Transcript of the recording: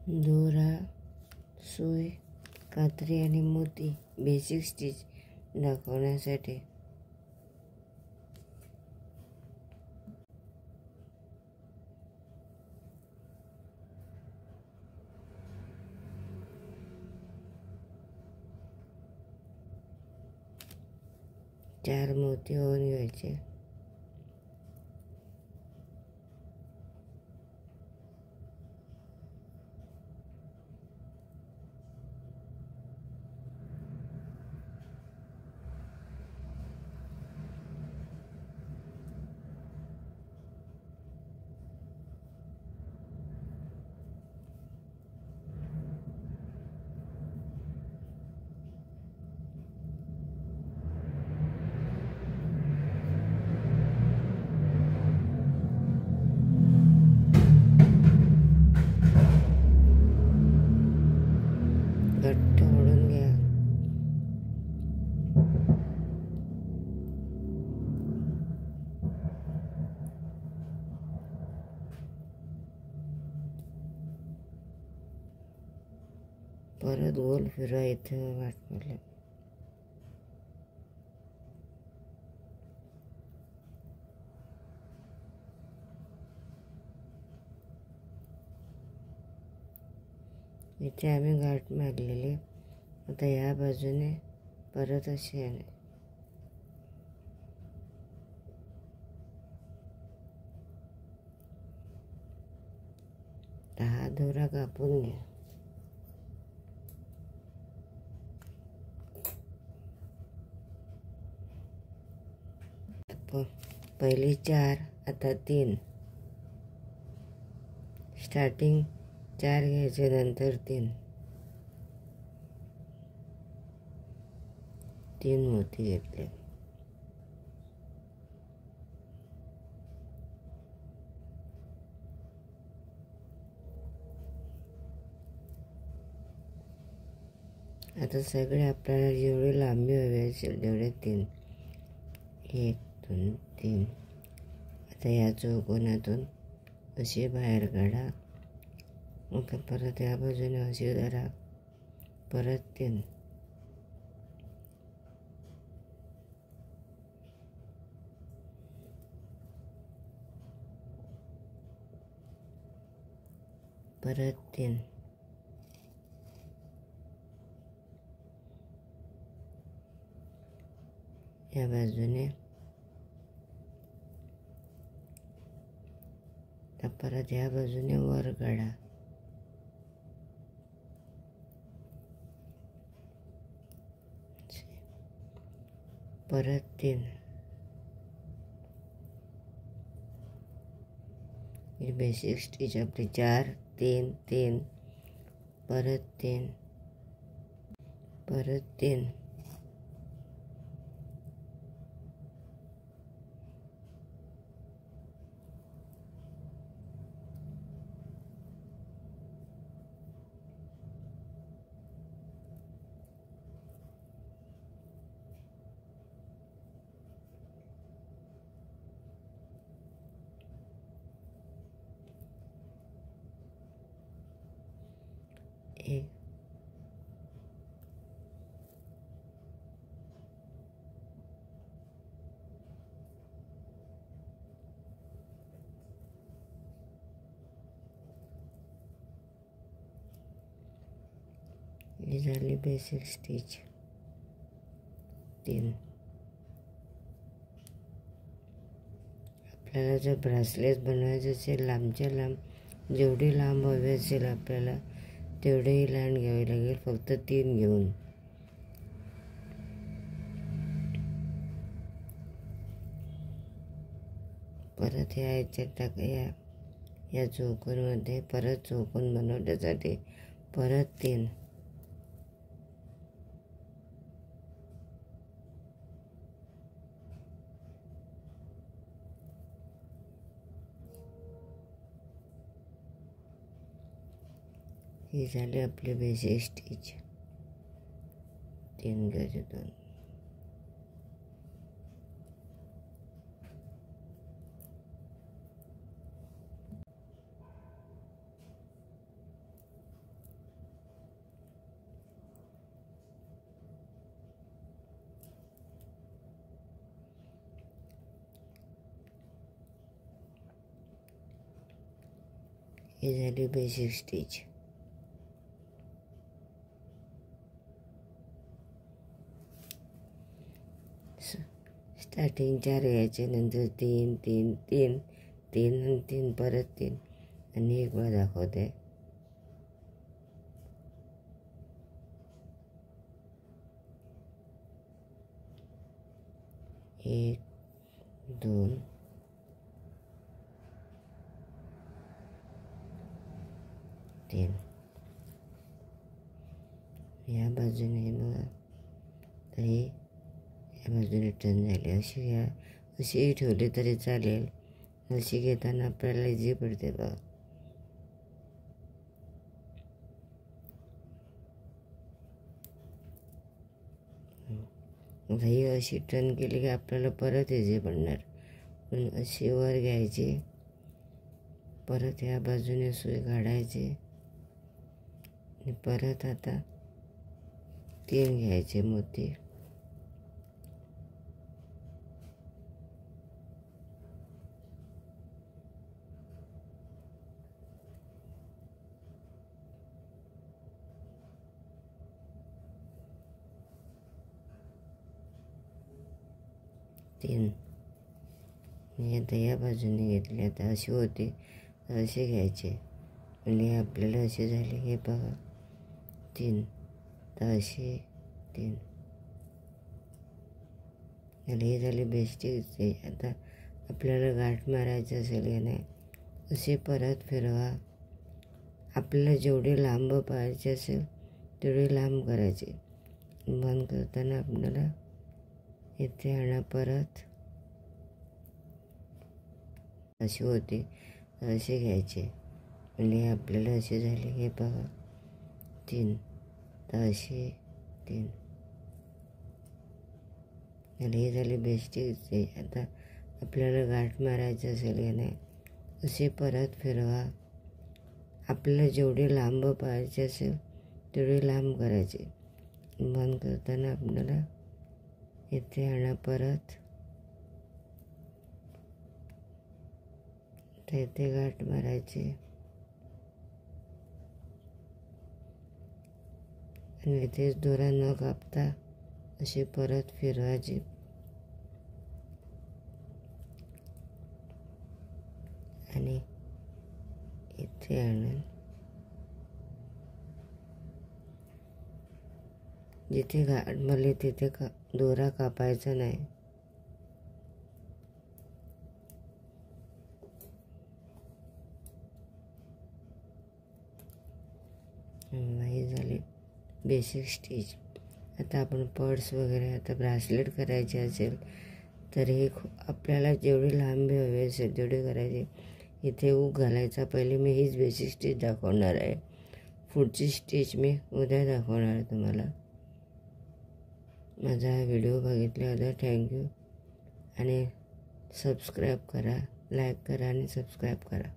दोरा, सुई, कात्री आणि मोती बेसिक स्टिच दाखवण्यासाठी. चार मोती होऊन घ्यायचे. घट्ट ओढून घ्या. परत गोल फिरवा इथे वाटलं. इथे आम्ही गाठ मारलेली. आता या बाजूने परत अशी आहे. हा दोरा कापून घ्या. पहिली 4, आता 3. स्टार्टिंग 4 घ्यायचे, नंतर 3 मोती घेतले. आता सगळे आपल्याला जेवढी लांबी हवी असेल तेवढे 3. 1 2 3. आता या चौकोनातून अशी बाहेर काढा. आता परत या बाजूने अशी धरा. परत 3. परत 3. या बाजूने. तर परत या बाजूने वर काढा. परत 3. ही बेसिक स्टिच आपली 4 3 3. परत 3. परत 3. एक. ही झाली बेसिक स्टिच 3. आपल्याला जर ब्रासलेट बनवायचं असेल लांबच्या लांब, जेवढी लांब हवी असेल आपल्याला तेवढीही लांब घ्यावी लागेल, फक्त 3 घेऊन. परत या ह्याच्यात टाका. या चौकोनमध्ये परत चौकोन बनवण्यासाठी परत 3. ही झाली आपली बेसिक स्टिच 3 गजूतून. ही झाली बेसिक स्टिच. स्टार्टिंग 4 घ्यायचे, नंतर 3 3 3 3 आणि 3 परत 3 आणि एक वेळा दाखवते. 1 2 3. या बाजूने बघा, तरी या बाजूने टर्न झाले. अशीही ठेवली तरी चालेल. अशी घेताना आपल्याला इझी पडते बघा. आता ही अशी टर्न केली की आपल्याला परत इझी पडणार. पण अशी वर घ्यायची, परत या बाजूने सुई काढायची आणि परत आता 3 घ्यायचे मोती. आणि आता या बाजूने घेतली. आता अशी होती तर असे घ्यायचे, म्हणजे आपल्याला असे झाले. हे बघा 3, तर असे 3 आणि हे झाले बेस्टिक. आता आपल्याला गाठ मारायचं असेल की नाही, असे परत फिरवा. आपल्याला जेवढे लांब पाहायचे असेल तेवढे लांब करायचे. बंद करताना आपल्याला इथे आणा, परत अशी होती तर असे घ्यायचे, म्हणजे आपल्याला असे झाले. हे बघा 3, तर असे 3 आणि हे झाले बेस्टिक. आता आपल्याला गाठ मारायचं असेल की नाही, असे परत फिरवा. आपल्याला जेवढे लांब पाहायचे असेल तेवढे लांब करायचे. बंद करताना आपल्याला इथे आणा, परत तर इथे गाठ मारायची आणि इथेच दोरा न कापता असे परत फिरवायचे आणि इथे आणून जिथे गाठ मारली तिथे दोरा कापायचा नाही. ही झाली बेसिक स्टिच. आता आपण पर्स वगैरे, आता ब्रासलेट करायचे असेल तर हे आपल्याला जेवढी लांबी हवी असेल तेवढी करायची. इथे ऊक घालायचा. पहिले मी हीच बेसिक स्टिच दाखवणार आहे. पुढची स्टिच मी उद्या दाखवणार आहे तुम्हाला. माझा हा व्हिडिओ बघितल्याबद्दल थँक्यू. आणि सबस्क्राईब करा, लाईक करा आणि सबस्क्राईब करा.